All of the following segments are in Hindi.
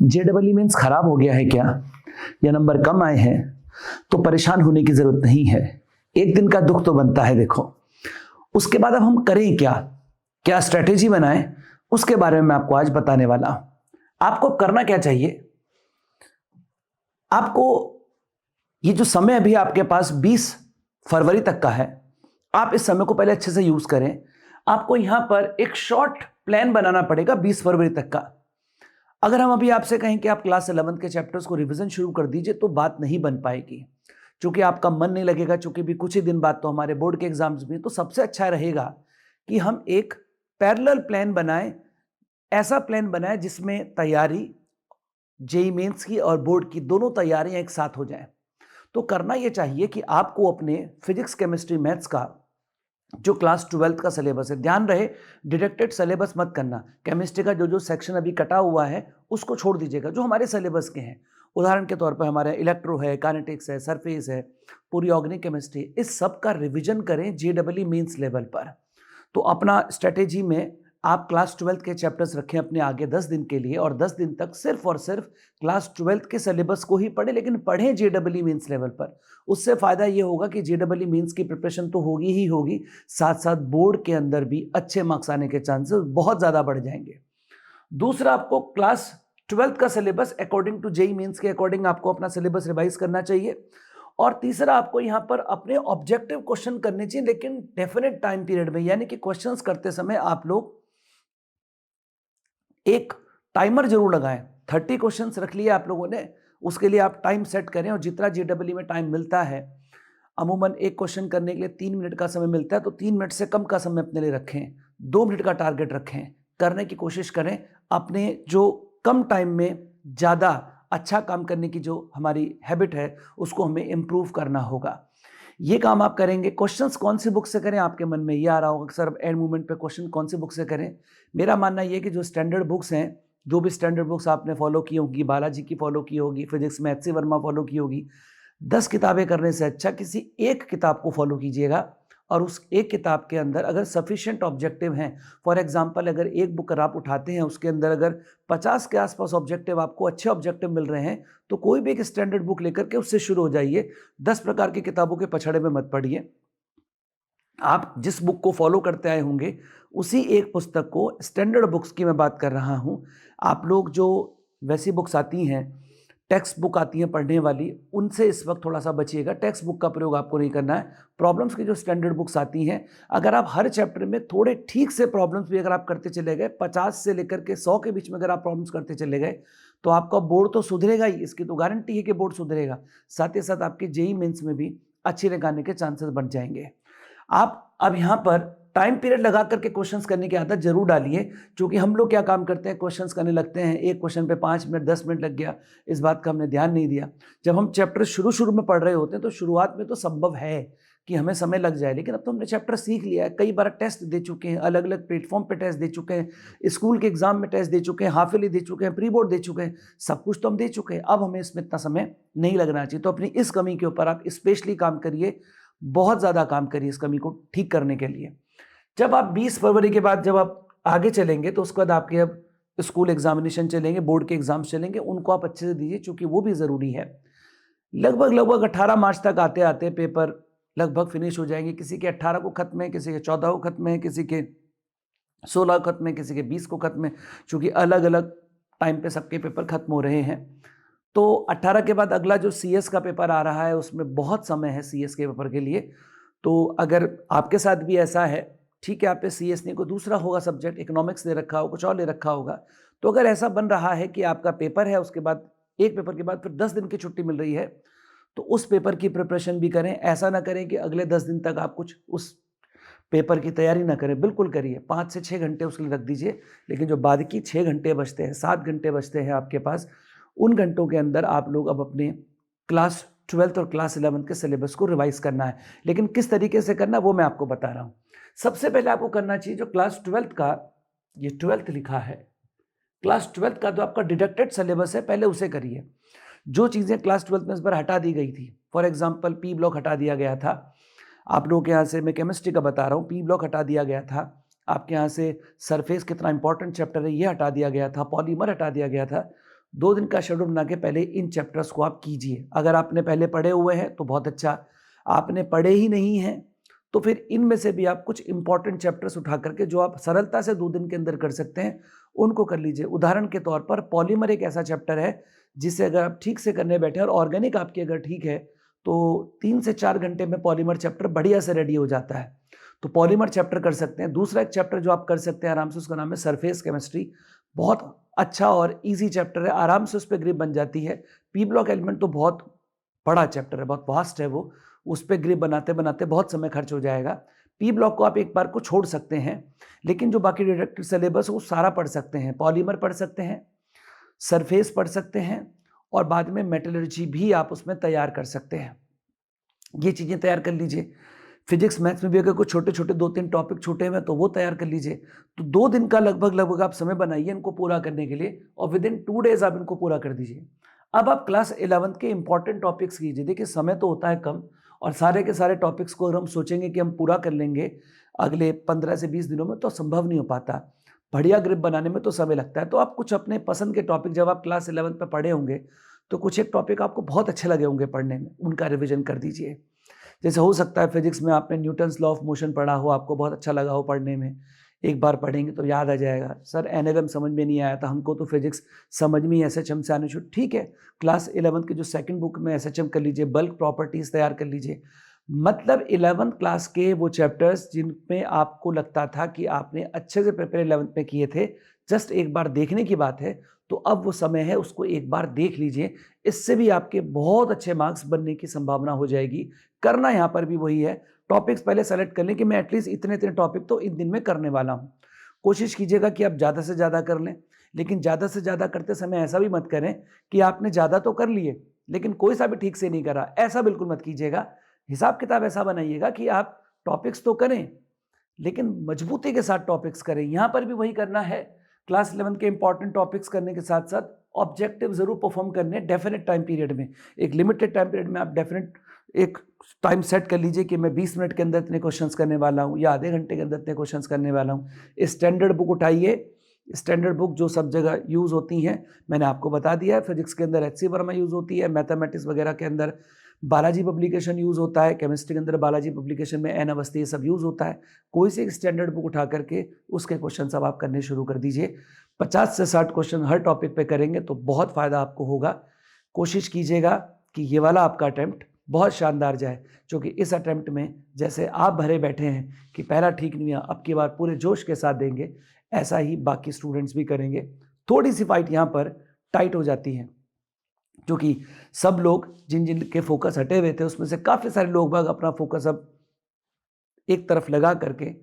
जेडबलई मीन्स खराब हो गया है क्या, या नंबर कम आए हैं, तो परेशान होने की जरूरत नहीं है। एक दिन का दुख तो बनता है। देखो उसके बाद अब हम करें क्या, क्या स्ट्रेटेजी बनाएं, उसके बारे में मैं आपको आज बताने वाला हूं। आपको करना क्या चाहिए, आपको ये जो समय अभी आपके पास 20 फरवरी तक का है, आप इस समय को पहले अच्छे से यूज करें। आपको यहां पर एक शॉर्ट प्लान बनाना पड़ेगा 20 फरवरी तक का। अगर हम अभी आपसे कहें कि आप क्लास 11 के चैप्टर्स को रिवीजन शुरू कर दीजिए तो बात नहीं बन पाएगी, क्योंकि आपका मन नहीं लगेगा, क्योंकि भी कुछ ही दिन बाद तो हमारे बोर्ड के एग्जाम्स भी। तो सबसे अच्छा रहेगा कि हम एक पैरेलल प्लान बनाएं, ऐसा प्लान बनाएं जिसमें तैयारी जेईई मेंस की और बोर्ड की दोनों तैयारियां एक साथ हो जाएं। तो करना यह चाहिए कि आपको अपने फिजिक्स केमिस्ट्री मैथ्स का जो क्लास 12 का सिलेबस है, ध्यान रहे डिडक्टेड सिलेबस मत करना। केमिस्ट्री का जो जो सेक्शन अभी कटा हुआ है उसको छोड़ दीजिएगा, जो हमारे सिलेबस के हैं। उदाहरण के तौर पर हमारे इलेक्ट्रो है, काइनेटिक्स है, सरफेस है, पूरी ऑर्गेनिक केमिस्ट्री, इस सब का रिवीजन करें जेईई मेंस लेवल पर। तो अपना स्ट्रेटेजी में आप क्लास 12 के चैप्टर्स रखें अपने आगे 10 दिन के लिए, और 10 दिन तक सिर्फ और सिर्फ क्लास 12 के सिलेबस को ही पढ़ें, लेकिन पढ़ें जेईई मेंस लेवल पर। उससे फायदा ये होगा कि जेईई मेंस की प्रिपरेशन तो होगी ही होगी, साथ साथ बोर्ड के अंदर भी अच्छे मार्क्स आने के चांसेस बहुत ज्यादा बढ़ जाएंगे। दूसरा, आपको क्लास 12 का syllabus according to JEE mains के अकॉर्डिंग आपको अपना सिलेबस रिवाइज करना चाहिए। और तीसरा, आपको यहां पर अपने ऑब्जेक्टिव क्वेश्चन करने चाहिए, लेकिन डेफिनेट टाइम पीरियड में। यानी कि क्वेश्चंस करते समय आप लोग एक टाइमर जरूर लगाएं। 30 क्वेश्चंस रख लिए आप लोगों ने, उसके लिए आप टाइम सेट करें। और जितना जेईई में टाइम मिलता है, अमूमन एक क्वेश्चन करने के लिए 3 मिनट का समय मिलता है, तो 3 मिनट से कम का समय अपने लिए रखें, 2 मिनट का टारगेट रखें, करने की कोशिश करें। अपने जो कम टाइम में ज़्यादा अच्छा काम करने की जो हमारी हैबिट है उसको हमें इम्प्रूव करना होगा। ये काम आप करेंगे। क्वेश्चंस कौन सी बुक से करें, आपके मन में ये आ रहा होगा सर एंड मोमेंट पे क्वेश्चन कौन सी बुक से करें। मेरा मानना ये कि जो स्टैंडर्ड बुक्स हैं, जो भी स्टैंडर्ड बुक्स आपने फॉलो की होगी, बालाजी की फॉलो की होगी, फिजिक्स में एच सी वर्मा फॉलो की होगी, 10 किताबें करने से अच्छा किसी एक किताब को फॉलो कीजिएगा। और उस एक किताब के अंदर अगर सफिशिएंट ऑब्जेक्टिव हैं, फॉर एग्जांपल अगर एक बुक आप उठाते हैं उसके अंदर अगर 50 के आसपास ऑब्जेक्टिव, आपको अच्छे ऑब्जेक्टिव मिल रहे हैं, तो कोई भी एक स्टैंडर्ड बुक लेकर के उससे शुरू हो जाइए। 10 प्रकार की किताबों के पछड़े में मत पड़िए। आप जिस बुक को फॉलो करते आए होंगे उसी एक पुस्तक को, स्टैंडर्ड बुक्स की मैं बात कर रहा हूं। आप लोग जो वैसी बुक्स आती हैं, टेक्स्ट बुक आती हैं पढ़ने वाली, उनसे इस वक्त थोड़ा सा बचिएगा। टेक्स्ट बुक का प्रयोग आपको नहीं करना है। प्रॉब्लम्स की जो स्टैंडर्ड बुक्स आती हैं, अगर आप हर चैप्टर में थोड़े ठीक से प्रॉब्लम्स भी अगर आप करते चले गए, 50 से लेकर के 100 के बीच में अगर आप प्रॉब्लम्स करते चले गए, तो आपका बोर्ड तो सुधरेगा ही, इसकी तो गारंटी है कि बोर्ड सुधरेगा। साथ ही साथ आपके जेईई मेंस में भी अच्छे रैंक आने के चांसेस बढ़ जाएंगे। आप अब यहाँ पर टाइम पीरियड लगा करके क्वेश्चंस करने की आदत जरूर डालिए, क्योंकि हम लोग क्या काम करते हैं, क्वेश्चंस करने लगते हैं, एक क्वेश्चन पे 5 मिनट 10 मिनट लग गया, इस बात का हमने ध्यान नहीं दिया। जब हम चैप्टर शुरू में पढ़ रहे होते हैं तो शुरुआत में तो संभव है कि हमें समय लग जाए, लेकिन अब तो हमने चैप्टर सीख लिया है, कई बार टेस्ट दे चुके हैं, अलग अलग प्लेटफॉर्म पे टेस्ट दे चुके हैं, स्कूल के एग्जाम में टेस्ट दे चुके हैं, हाफ ईयरली दे चुके हैं, प्री बोर्ड दे चुके हैं, सब कुछ तो हम दे चुके हैं। अब हमें इसमें इतना समय नहीं लगना चाहिए। तो अपनी इस कमी के ऊपर आप स्पेशली काम करिए, बहुत ज़्यादा काम करिए इस कमी को ठीक करने के लिए। जब आप 20 फरवरी के बाद जब आप आगे चलेंगे, तो उसके बाद आपके अब स्कूल एग्जामिनेशन चलेंगे, बोर्ड के एग्जाम्स चलेंगे, उनको आप अच्छे से दीजिए, क्योंकि वो भी ज़रूरी है। लगभग 18 मार्च तक आते आते पेपर लगभग फिनिश हो जाएंगे। किसी के 18 को खत्म है, किसी के 14 को खत्म है, किसी के 16 को खत्म है, किसी के 20 को खत्म है, क्योंकि अलग अलग टाइम पे सबके पेपर खत्म हो रहे हैं। तो 18 के बाद अगला जो सीएस का पेपर आ रहा है, उसमें बहुत समय है सीएस के पेपर के लिए। तो अगर आपके साथ भी ऐसा है, ठीक है, आप पे सीएस नहीं, कोई दूसरा होगा सब्जेक्ट, इकोनॉमिक्स ले रखा हो, कुछ और ले रखा होगा, तो अगर ऐसा बन रहा है कि आपका पेपर है, उसके बाद एक पेपर के बाद फिर 10 दिन की छुट्टी मिल रही है, तो उस पेपर की प्रिपरेशन भी करें। ऐसा ना करें कि अगले 10 दिन तक आप कुछ उस पेपर की तैयारी ना करें, बिल्कुल करिए। 5 से 6 घंटे उसके लिए रख दीजिए, लेकिन जो बाद की 6 घंटे बचते हैं, 7 घंटे बचते हैं आपके पास, उन घंटों के अंदर आप लोग अब अपने क्लास 12 और क्लास 11 के सिलेबस को रिवाइज करना है। लेकिन किस तरीके से करना, वो मैं आपको बता रहा हूँ। सबसे पहले आपको करना चाहिए, जो क्लास 12 का ये 12th लिखा है, क्लास 12 का जो आपका डिडक्टेड सिलेबस है, पहले उसे करिए। जो चीज़ें क्लास 12 में इस बार हटा दी गई थी, फॉर एग्जाम्पल पी ब्लॉक हटा दिया गया था आप लोगों के यहाँ से, मैं केमिस्ट्री का बता रहा हूँ, पी ब्लॉक हटा दिया गया था आपके यहाँ से। सरफेस कितना इंपॉर्टेंट चैप्टर है ये हटा दिया गया था, पॉलीमर हटा दिया गया था। 2 दिन का शेड्यूल बना के पहले इन चैप्टर्स को आप कीजिए। अगर आपने पहले पढ़े हुए हैं तो बहुत अच्छा, आपने पढ़े ही नहीं हैं तो फिर इनमें से भी आप कुछ इंपॉर्टेंट चैप्टर्स उठा करके जो आप सरलता से 2 दिन के अंदर कर सकते हैं उनको कर लीजिए। उदाहरण के तौर पर पॉलीमर एक ऐसा चैप्टर है जिसे अगर आप ठीक से करने बैठे और ऑर्गेनिक आपकी अगर ठीक है तो 3 से 4 घंटे में पॉलीमर चैप्टर बढ़िया से रेडी हो जाता है। तो पॉलीमर चैप्टर कर सकते हैं। दूसरा एक चैप्टर जो आप कर सकते हैं आराम से, उसका नाम है सरफेस केमिस्ट्री। बहुत अच्छा और इजी चैप्टर है, आराम से उस पर ग्रिप बन जाती है। पी ब्लॉक एलिमेंट तो बहुत बड़ा चैप्टर है, बहुत वास्ट है वो, उस पर ग्रिप बनाते बनाते बहुत समय खर्च हो जाएगा। पी ब्लॉक को आप एक बार को छोड़ सकते हैं, लेकिन जो बाकी डिडक्टिव सिलेबस वो सारा पढ़ सकते हैं। पॉलीमर पढ़ सकते हैं, सरफेस पढ़ सकते हैं और बाद में मेटलर्जी भी आप उसमें तैयार कर सकते हैं। ये चीज़ें तैयार कर लीजिए। फिजिक्स मैथ्स में भी अगर कुछ छोटे छोटे 2-3 टॉपिक छूटे हुए तो वो तैयार कर लीजिए। तो 2 दिन का लगभग आप समय बनाइए इनको पूरा करने के लिए और विद इन 2 डेज आप इनको पूरा कर दीजिए। अब आप क्लास 11th के इंपॉर्टेंट टॉपिक्स कीजिए। देखिए समय तो होता है कम और सारे के सारे टॉपिक्स को अगर हम सोचेंगे कि हम पूरा कर लेंगे अगले 15 से 20 दिनों में तो संभव नहीं हो पाता। बढ़िया ग्रिप बनाने में तो समय लगता है। तो आप कुछ अपने पसंद के टॉपिक, जब आप क्लास 11th में पढ़े होंगे तो कुछ एक टॉपिक आपको बहुत अच्छे लगे होंगे पढ़ने में, उनका रिविजन कर दीजिए। जैसे हो सकता है फिजिक्स में आपने न्यूटन्स लॉ ऑफ मोशन पढ़ा हो, आपको बहुत अच्छा लगा हो पढ़ने में, एक बार पढ़ेंगे तो याद आ जाएगा। सर एनएलएम समझ में नहीं आया था, हमको तो फिजिक्स समझ में ही एसएचएम से आने शुरू। ठीक है, क्लास 11th की जो सेकंड बुक में एसएचएम कर लीजिए, बल्क प्रॉपर्टीज तैयार कर लीजिए। मतलब 11th क्लास के वो चैप्टर्स जिनमें आपको लगता था कि आपने अच्छे से प्रिपेयर 11th में किए थे, जस्ट एक बार देखने की बात है, तो अब वो समय है उसको एक बार देख लीजिए। इससे भी आपके बहुत अच्छे मार्क्स बनने की संभावना हो जाएगी। करना यहाँ पर भी वही है, टॉपिक्स पहले सेलेक्ट कर लें कि मैं एटलीस्ट इतने इतने टॉपिक तो इन दिन में करने वाला हूँ। कोशिश कीजिएगा कि आप ज़्यादा से ज़्यादा कर लें, लेकिन ज़्यादा से ज़्यादा करते समय ऐसा भी मत करें कि आपने ज़्यादा तो कर लिए लेकिन कोई सा भी ठीक से नहीं करा, ऐसा बिल्कुल मत कीजिएगा। हिसाब किताब ऐसा बनाइएगा कि आप टॉपिक्स तो करें लेकिन मजबूती के साथ टॉपिक्स करें। यहाँ पर भी वही करना है, क्लास 11 के इंपॉर्टेंट टॉपिक्स करने के साथ साथ ऑब्जेक्टिव जरूर परफॉर्म करने डेफिनेट टाइम पीरियड में। एक लिमिटेड टाइम पीरियड में आप डेफिनेट एक टाइम सेट कर लीजिए कि मैं 20 मिनट के अंदर इतने क्वेश्चंस करने वाला हूँ या आधे घंटे के अंदर इतने क्वेश्चंस करने वाला हूँ। स्टैंडर्ड बुक उठाइए, स्टैंडर्ड बुक जो सब जगह यूज़ होती हैं मैंने आपको बता दिया है। फिजिक्स के अंदर एच सी वर्मा यूज़ होती है, मैथमेटिक्स वगैरह के अंदर बालाजी पब्लिकेशन यूज़ होता है, केमिस्ट्री के अंदर बालाजी पब्लिकेशन में एन अवस्थी ये सब यूज़ होता है। कोई सी एक स्टैंडर्ड बुक उठा करके उसके क्वेश्चन अब आप करने शुरू कर दीजिए। 50 से 60 क्वेश्चन हर टॉपिक पे करेंगे तो बहुत फ़ायदा आपको होगा। कोशिश कीजिएगा कि ये वाला आपका अटैम्प्ट बहुत शानदार जाए, क्योंकि इस अटैम्प्ट में जैसे आप भरे बैठे हैं कि पहला ठीक नहीं हुआ, अब की बार पूरे जोश के साथ देंगे, ऐसा ही बाकी स्टूडेंट्स भी करेंगे। थोड़ी सी फाइट यहाँ पर टाइट हो जाती है, क्योंकि सब लोग जिन जिन के फोकस हटे हुए थे उसमें से काफ़ी सारे लोग बाग अपना फोकस अब एक तरफ लगा करके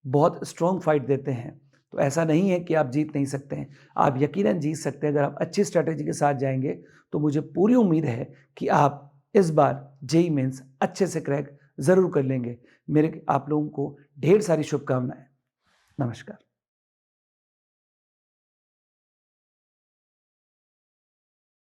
बहुत स्ट्रॉन्ग फाइट देते हैं। तो ऐसा नहीं है कि आप जीत नहीं सकते हैं, आप यकीनन जीत सकते हैं। अगर आप अच्छी स्ट्रैटेजी के साथ जाएंगे तो मुझे पूरी उम्मीद है कि आप इस बार जेईई मेंस अच्छे से क्रैक ज़रूर कर लेंगे। मेरे आप लोगों को ढेर सारी शुभकामनाएं। नमस्कार।